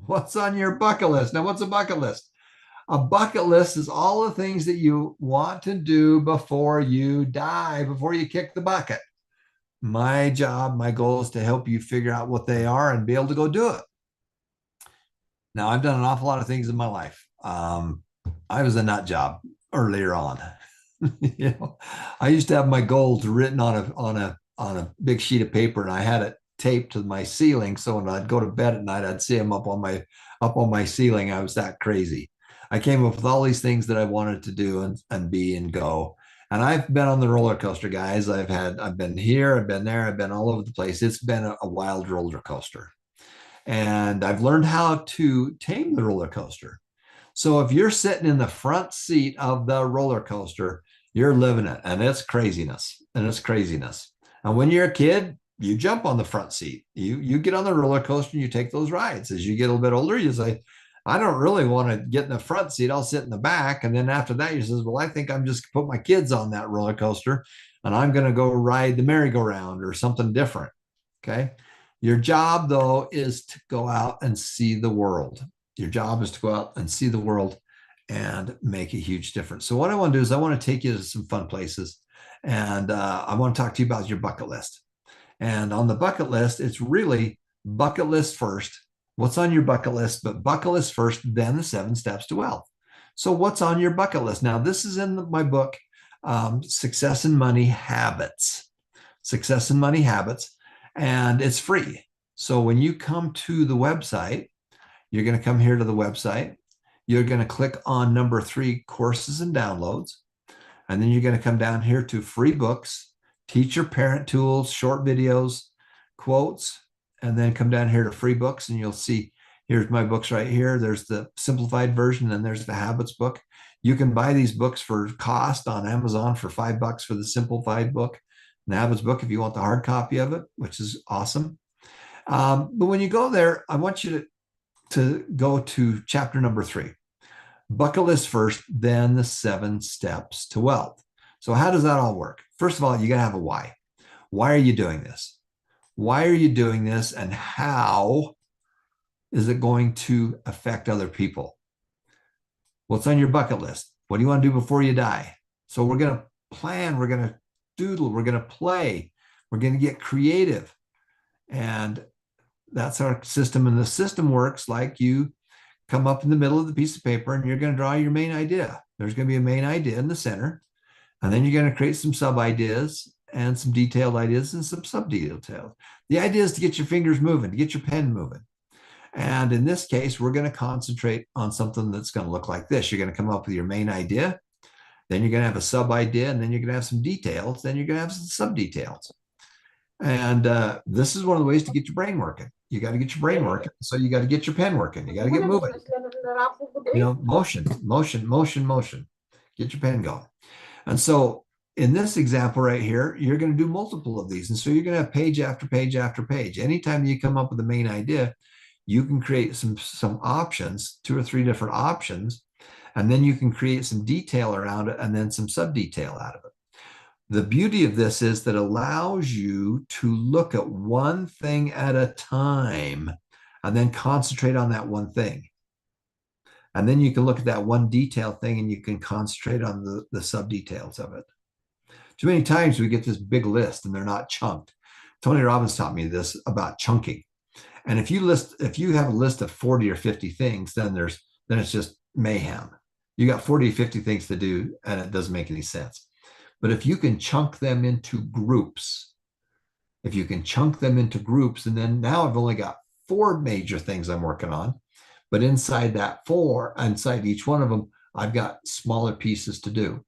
What's on your bucket list? Now, what's a bucket list? A bucket list is all the things that you want to do before you die, before you kick the bucket. My job, my goal is to help you figure out what they are and be able to go do it. Now, I've done an awful lot of things in my life. I was a nut job earlier on. I used to have my goals written on a big sheet of paper, and I had it taped to my ceiling. So when I'd go to bed at night, I'd see them up on my ceiling. I was that crazy. I came up with all these things that I wanted to do and be and go. And I've been on the roller coaster, guys. I've been here, I've been there, I've been all over the place. It's been a wild roller coaster. And I've learned how to tame the roller coaster. So if you're sitting in the front seat of the roller coaster, you're living it, and it's craziness, and it's craziness. And when you're a kid, you jump on the front seat. You get on the roller coaster and you take those rides. As you get a little bit older, you say, I don't really want to get in the front seat. I'll sit in the back. And then after that, you says, well, I think I'm just put my kids on that roller coaster and I'm going to go ride the merry-go-round or something different. Okay. Your job, though, is to go out and see the world. Your job is to go out and see the world and make a huge difference. So, what I want to do is I want to take you to some fun places, and I want to talk to you about your bucket list. And on the bucket list, it's really bucket list first. What's on your bucket list? But bucket list first, then the 7 steps to wealth. So, what's on your bucket list? Now, this is in my book, Success and Money Habits. Success and Money Habits, and it's free. So when you come to the website, you're going to come here to the website. You're going to click on number 3, courses and downloads. And then you're going to come down here to free books, teacher parent tools, short videos, quotes, and then come down here to free books. And you'll see here's my books right here. There's the simplified version, and there's the habits book. You can buy these books for cost on Amazon for $5 for the simplified book. Habits book if you want the hard copy of it, which is awesome. But when you go there, I want you to go to chapter number 3, bucket list first, then the 7 steps to wealth. So how does that all work? First of all, you got to have a why. Why are you doing this? Why are you doing this? And how is it going to affect other people? What's on your bucket list? What do you want to do before you die? So we're going to plan, we're going to doodle, we're going to play, we're going to get creative. And that's our system. And the system works like you come up in the middle of the piece of paper and you're going to draw your main idea. There's going to be a main idea in the center. And then you're going to create some sub ideas and some detailed ideas and some sub details. The idea is to get your fingers moving, to get your pen moving. And in this case, we're going to concentrate on something that's going to look like this. You're going to come up with your main idea. Then you're going to have a sub idea, and then you're going to have some details. Then you're going to have some sub details. And this is one of the ways to get your brain working. You got to get your brain working. So you got to get your pen working. You got to get moving. Motion, motion, motion, motion. Get your pen going. And so in this example right here, you're going to do multiple of these. And so you're going to have page after page after page. Anytime you come up with the main idea, you can create some options, 2 or 3 different options, and then you can create some detail around it and then some sub detail out of it. The beauty of this is that it allows you to look at one thing at a time and then concentrate on that one thing. And then you can look at that one detail thing and you can concentrate on the sub details of it. Too many times we get this big list and they're not chunked. Tony Robbins taught me this about chunking. And if you have a list of 40 or 50 things, then it's just mayhem. You got 40 or 50 things to do and it doesn't make any sense. But if you can chunk them into groups, and then now I've only got 4 major things I'm working on, but inside that 4, inside each one of them, I've got smaller pieces to do.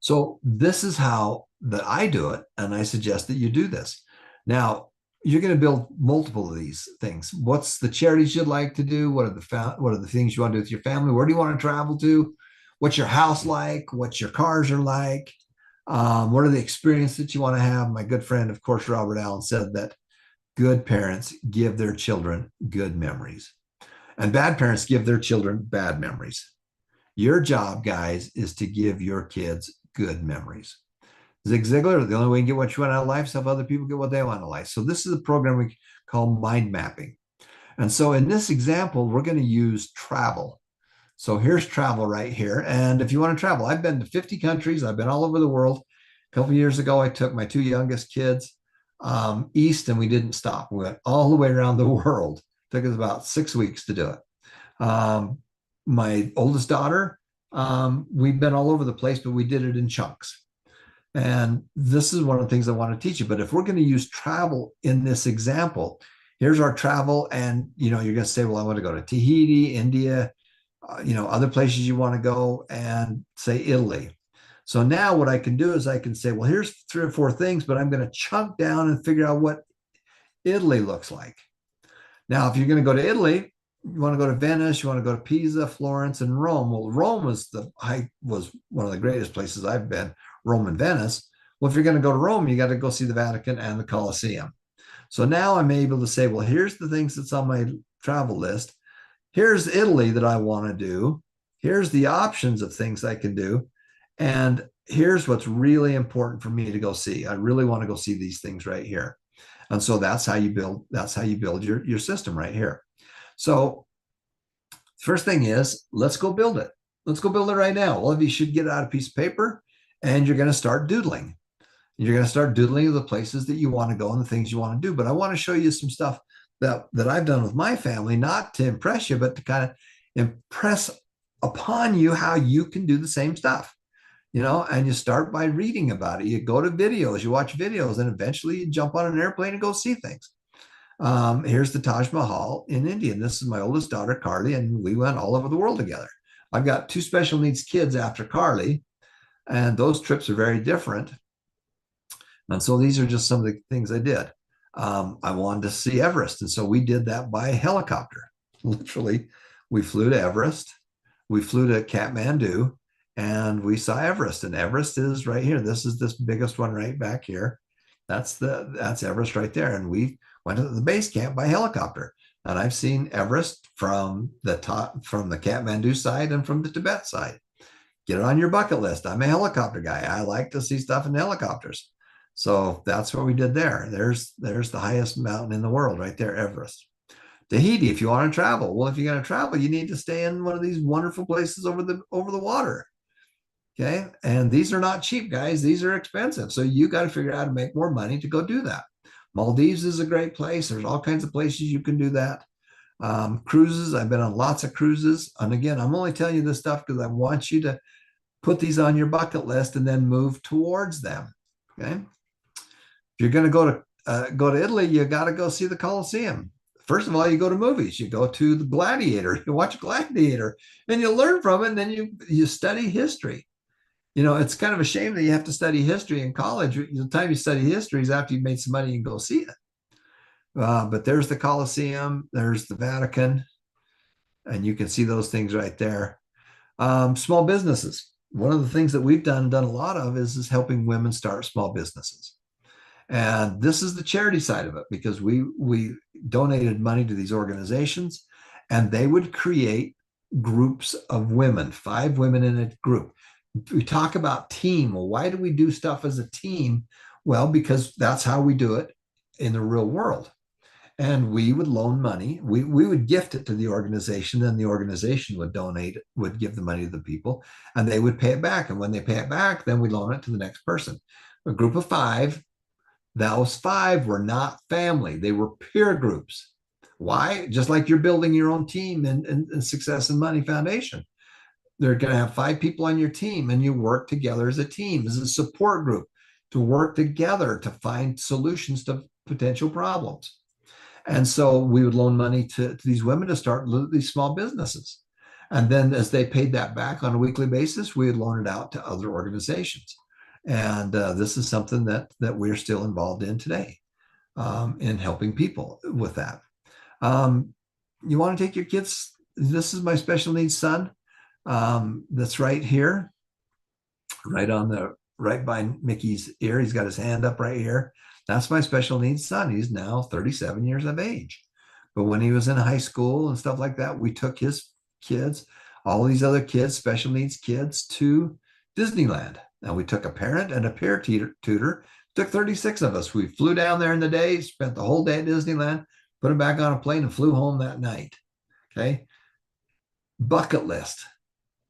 So this is how that I do it, and I suggest that you do this. Now, you're going to build multiple of these things. What's the charities you'd like to do? What are the things you want to do with your family? Where do you want to travel to? What's your house like? What's your cars are like? What are the experiences that you want to have? My good friend, of course, Robert Allen said that good parents give their children good memories, and bad parents give their children bad memories. Your job, guys, is to give your kids good memories. Zig Ziglar, the only way you get what you want out of life is have other people get what they want out of life. So this is a program we call mind mapping. And so in this example, we're going to use travel. So here's travel right here. And if you want to travel, I've been to 50 countries. I've been all over the world. A couple of years ago, I took my two youngest kids east, and we didn't stop. We went all the way around the world. It took us about 6 weeks to do it. My oldest daughter, we've been all over the place, but we did it in chunks. And this is one of the things I want to teach you. But if we're going to use travel in this example, here's our travel. And, you're going to say, well, I want to go to Tahiti, India, other places you want to go, and say Italy. So now what I can do is I can say, well, here's 3 or 4 things, but I'm going to chunk down and figure out what Italy looks like. Now, if you're going to go to Italy, you want to go to Venice, you want to go to Pisa, Florence, and Rome. Well, Rome was one of the greatest places I've been, Rome and Venice. Well, if you're going to go to Rome, you got to go see the Vatican and the Colosseum. So now I'm able to say, well, here's the things that's on my travel list. Here's Italy that I want to do. Here's the options of things I can do. And here's what's really important for me to go see. I really want to go see these things right here. And so that's how you build your system right here. So first thing is, let's go build it. Let's go build it right now. All of you should get out a piece of paper, and you're going to start doodling. You're going to start doodling the places that you want to go and the things you want to do. But I want to show you some stuff that I've done with my family, not to impress you, but to kind of impress upon you how you can do the same stuff. And you start by reading about it. You go to videos, you watch videos, and eventually you jump on an airplane and go see things. Here's the Taj Mahal in India. And this is my oldest daughter, Carly, and we went all over the world together. I've got 2 special needs kids after Carly, and those trips are very different. And so these are just some of the things I did. I wanted to see Everest, and so we did that by helicopter. Literally, we flew to Everest, we flew to Kathmandu, and we saw Everest. And Everest is right here. This is this biggest one right back here. That's Everest right there. And we went to the base camp by helicopter. And I've seen Everest from the Kathmandu side and from the Tibet side. Get it on your bucket list. I'm a helicopter guy. I like to see stuff in helicopters. So that's what we did there. There's the highest mountain in the world right there, Everest. Tahiti, if you want to travel. Well, if you're going to travel, you need to stay in one of these wonderful places over the water. Okay. And these are not cheap, guys. These are expensive. So you got to figure out how to make more money to go do that. Maldives is a great place. There's all kinds of places you can do that. Cruises, I've been on lots of cruises. And again, I'm only telling you this stuff because I want you to put these on your bucket list and then move towards them. Okay. If you're going to go to Italy, you got to go see the Colosseum. First of all, you go to movies. You go to the Gladiator. You watch Gladiator, and you learn from it. And then you study history. It's kind of a shame that you have to study history in college. The time you study history is after you've made some money and go see it. But there's the Colosseum, there's the Vatican, and you can see those things right there. Small businesses. One of the things that we've done a lot of is helping women start small businesses. And this is the charity side of it, because we donated money to these organizations, and they would create groups of women, 5 women in a group. We talk about team. Well, why do we do stuff as a team? Well, because that's how we do it in the real world. And we would loan money. We would gift it to the organization, then the organization would donate, would give the money to the people, and they would pay it back. And when they pay it back, then we loan it to the next person. A group of 5, those 5 were not family. They were peer groups. Why? Just like you're building your own team in Success and Money Foundation. They're going to have 5 people on your team, and you work together as a team, as a support group, to work together to find solutions to potential problems. And so we would loan money to these women to start these small businesses. And then as they paid that back on a weekly basis, we would loan it out to other organizations. And this is something that we're still involved in today, in helping people with that. You want to take your kids. This is my special needs son. That's right here, right by Mickey's ear. He's got his hand up right here. That's my special needs son. He's now 37 years of age. But when he was in high school and stuff like that, we took his kids, all these other kids, special needs kids, to Disneyland. Now we took a parent and a peer tutor, took 36 of us. We flew down there in the day, spent the whole day at Disneyland, put it back on a plane and flew home that night. Okay. Bucket list.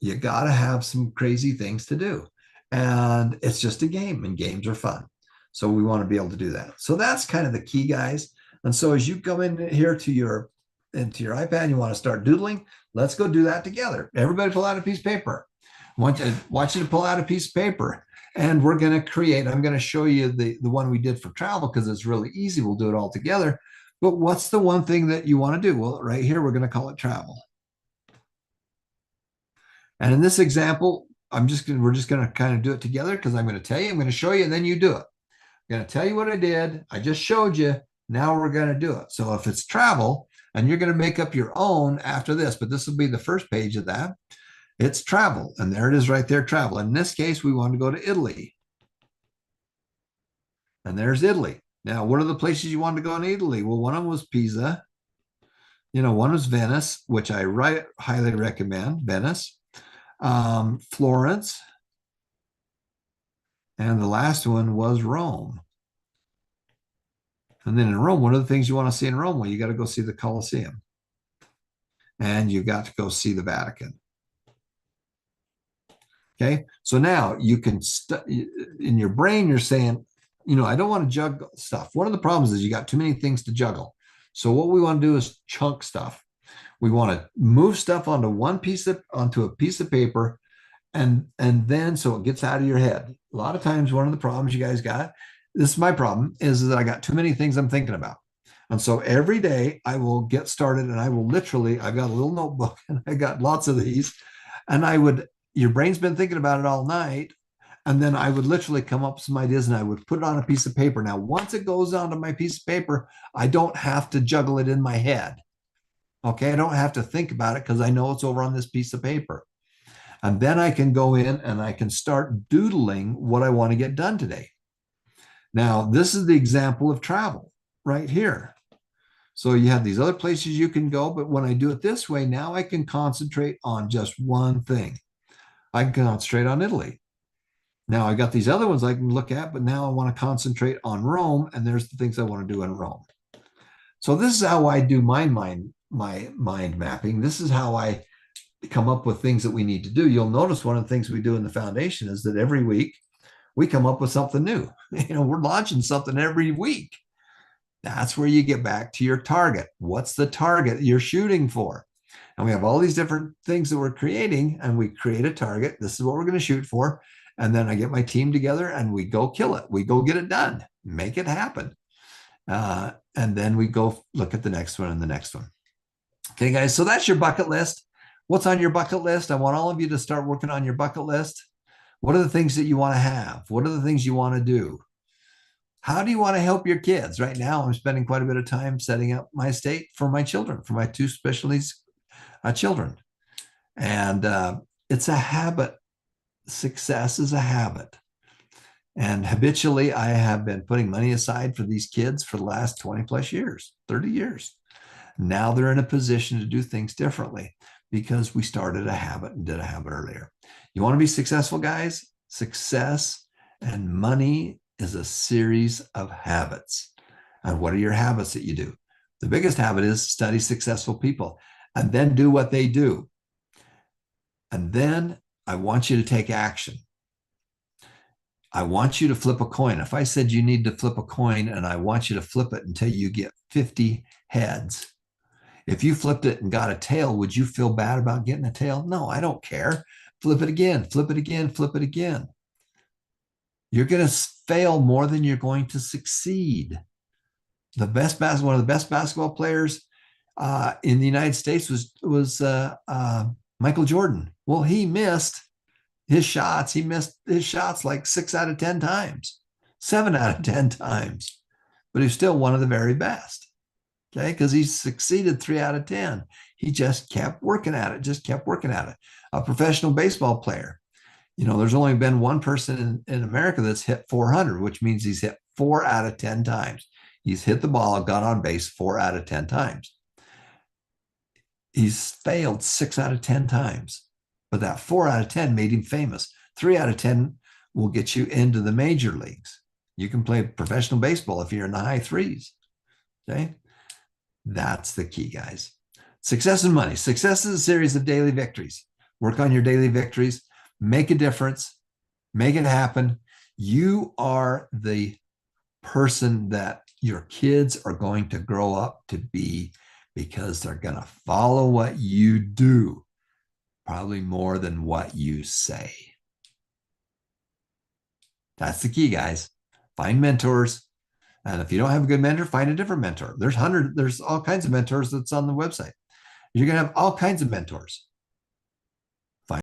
You got to have some crazy things to do. And it's just a game, and games are fun. So we want to be able to do that. So that's kind of the key, guys. And so as you come in here to your into your iPad, you want to start doodling. Let's go do that together. Everybody pull out a piece of paper. I want you to pull out a piece of paper, and we're going to create. I'm going to show you the one we did for travel because it's really easy. We'll do it all together. But what's the one thing that you want to do? Well, right here, we're going to call it travel. And in this example, we're just going to kind of do it together because I'm going to tell you, I'm going to show you, and then you do it. I'm going to tell you what I did. I just showed you. Now we're going to do it. So if it's travel, and you're going to make up your own after this, but this will be the first page of that. It's travel, and there it is right there, travel. In this case, we want to go to Italy. And there's Italy. Now, what are the places you want to go in Italy? Well, one of them was Pisa. One was Venice, which I highly recommend, Venice. Florence. And the last one was Rome. And then in Rome, one of the things you want to see in Rome, well, you got to go see the Colosseum. And you got to go see the Vatican. Okay. So now you can, in your brain, you're saying, I don't want to juggle stuff. One of the problems is you got too many things to juggle. So what we want to do is chunk stuff. We want to move stuff onto a piece of paper, and then so it gets out of your head. A lot of times, one of the problems you guys got, this is my problem, is that I got too many things I'm thinking about. And so every day I will get started, and I will literally, I've got a little notebook, and I got lots of these, and your brain's been thinking about it all night. And then I would literally come up with some ideas, and I would put it on a piece of paper. Now, once it goes onto my piece of paper, I don't have to juggle it in my head. Okay. I don't have to think about it because I know it's over on this piece of paper. And then I can go in and I can start doodling what I want to get done today. Now, this is the example of travel right here. So you have these other places you can go, but when I do it this way, now I can concentrate on just one thing. I can concentrate on Italy. Now I got these other ones I can look at, but now I want to concentrate on Rome, and there's the things I want to do in Rome. So this is how I do my mind mapping. This is how I come up with things that we need to do. You'll notice one of the things we do in the foundation is that every week we come up with something new. We're launching something every week. That's where you get back to your target. What's the target you're shooting for? And we have all these different things that we're creating, and we create a target. This is what we're going to shoot for. And then I get my team together and we go kill it. We go get it done, make it happen. And then we go look at the next one and the next one. Okay, guys, so that's your bucket list. What's on your bucket list? I want all of you to start working on your bucket list. What are the things that you want to have? What are the things you want to do? How do you want to help your kids? Right now, I'm spending quite a bit of time setting up my estate for my children, for my two special needs children. And it's a habit. Success is a habit. And habitually, I have been putting money aside for these kids for the last 20 plus years, 30 years. Now they're in a position to do things differently because we started a habit and did a habit earlier. You want to be successful, guys? Success and money is a series of habits. And what are your habits that you do? The biggest habit is study successful people and then do what they do. And then I want you to take action. I want you to flip a coin. If I said you need to flip a coin and I want you to flip it until you get 50 heads, if you flipped it and got a tail, would you feel bad about getting a tail? No, I don't care. Flip it again, flip it again, flip it again. You're going to fail more than you're going to succeed. One of the best basketball players in the United States was Michael Jordan. Well, he missed his shots. He missed his shots like 6 out of 10 times, 7 out of 10 times, but he's still one of the very best. Okay. Because he succeeded 3 out of 10. He just kept working at it, A professional baseball player. There's only been one person in America that's hit 400, which means he's hit 4 out of 10 times. He's hit the ball, got on base 4 out of 10 times. He's failed 6 out of 10 times, but that 4 out of 10 made him famous. 3 out of 10 will get you into the major leagues. You can play professional baseball if you're in the high threes. Okay. That's the key, guys. Success and money. Success is a series of daily victories. Work on your daily victories, make a difference, make it happen. You are the person that your kids are going to grow up to be because they're going to follow what you do, probably more than what you say. That's the key, guys. Find mentors. And if you don't have a good mentor, find a different mentor. There's all kinds of mentors that's on the website. You're going to have all kinds of mentors.